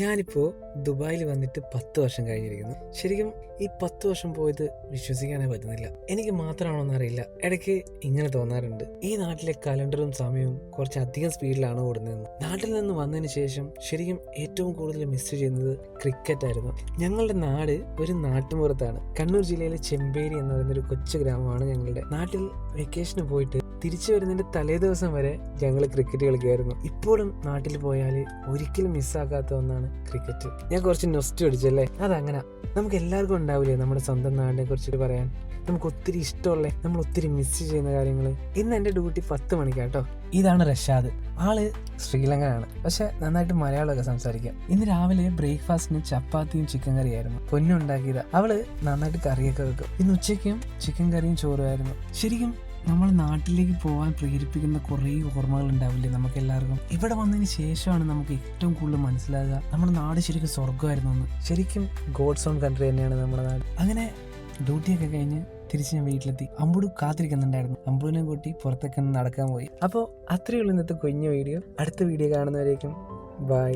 ഞാനിപ്പോൾ ദുബായിൽ വന്നിട്ട് 10 വർഷം കഴിഞ്ഞിരിക്കുന്നു. ശരിക്കും ഈ 10 വർഷം പോയത് വിശ്വസിക്കാനേ പറ്റുന്നില്ല. എനിക്ക് മാത്രമാണോന്ന് അറിയില്ല, ഇടയ്ക്ക് ഇങ്ങനെ തോന്നാറുണ്ട്. ഈ നാട്ടിലെ കലണ്ടറും സമയവും കുറച്ചധികം സ്പീഡിലാണ് ഓടുന്നതെന്ന്. നാട്ടിൽ നിന്ന് വന്നതിന് ശേഷം ശരിക്കും ഏറ്റവും കൂടുതൽ മിസ് ചെയ്യുന്നത് ക്രിക്കറ്റ് ആയിരുന്നു. ഞങ്ങളുടെ നാട് ഒരു നാട്ടുമ്പുറത്താണ്. കണ്ണൂർ ജില്ലയിലെ ചെമ്പേരി എന്ന് പറയുന്നൊരു കൊച്ചു ഗ്രാമമാണ് ഞങ്ങളുടെ. നാട്ടിൽ വെക്കേഷന് പോയിട്ട് തിരിച്ചു വരുന്നതിന്റെ തലേ ദിവസം വരെ ഞങ്ങൾ ക്രിക്കറ്റ് കളിക്കുമായിരുന്നു. ഇപ്പോഴും നാട്ടിൽ പോയാൽ ഒരിക്കലും മിസ്സാക്കാത്ത ഒന്നാണ് ക്രിക്കറ്റ്. ഞാൻ കുറച്ച് നൊസ്റ്റു അടിച്ചല്ലേ, അതങ്ങനെ നമുക്ക് എല്ലാവർക്കും ഉണ്ടാവില്ലേ നമ്മുടെ സ്വന്തം നാടിനെ കുറിച്ചിട്ട് പറയാൻ. നമുക്ക് ഒത്തിരി ഇഷ്ടമുള്ള, നമ്മൾ ഒത്തിരി മിസ് ചെയ്യുന്ന കാര്യങ്ങൾ. ഇന്ന് എൻ്റെ ഡ്യൂട്ടി 10 മണിക്കാട്ടോ. ഇതാണ് റഷാദ്. ആള് ശ്രീലങ്കനാണ്, പക്ഷെ നന്നായിട്ട് മലയാളമൊക്കെ സംസാരിക്കാം. ഇന്ന് രാവിലെ ബ്രേക്ക്ഫാസ്റ്റിന് ചപ്പാത്തിയും ചിക്കൻ കറിയായിരുന്നു. പൊന്നുണ്ടാക്കിയതാ. അവള് നന്നായിട്ട് കറിയൊക്കെ വെക്കും. ഇന്ന് ഉച്ചയ്ക്കും ചിക്കൻ കറിയും ചോറുമായിരുന്നു. ശരിക്കും നമ്മൾ നാട്ടിലേക്ക് പോകാൻ പ്രേരിപ്പിക്കുന്ന കുറേ ഓർമ്മകൾ ഉണ്ടാവില്ലേ നമുക്ക് എല്ലാവർക്കും. ഇവിടെ വന്നതിന് ശേഷമാണ് നമുക്ക് ഏറ്റവും കൂടുതൽ മനസ്സിലാകുക നമ്മുടെ നാട് ശരിക്കും സ്വർഗ്ഗമായിരുന്നു എന്ന്. ശരിക്കും ഗോഡ്സ് ഓൺ കൺട്രി തന്നെയാണ് നമ്മുടെ നാട്. അങ്ങനെ ഡ്യൂട്ടിയൊക്കെ കഴിഞ്ഞ് തിരിച്ച് ഞാൻ വീട്ടിലെത്തി. അമ്പുടു കാത്തിരിക്കുന്നുണ്ടായിരുന്നു. അമ്പുവിനെ കൂട്ടി പുറത്തൊക്കെ നടക്കാൻ പോയി. അപ്പോൾ അത്രയേ ഉള്ളൂ ഇന്നത്തെ കുഞ്ഞു വീഡിയോ. അടുത്ത വീഡിയോ കാണുന്നവരേക്കും ബൈ.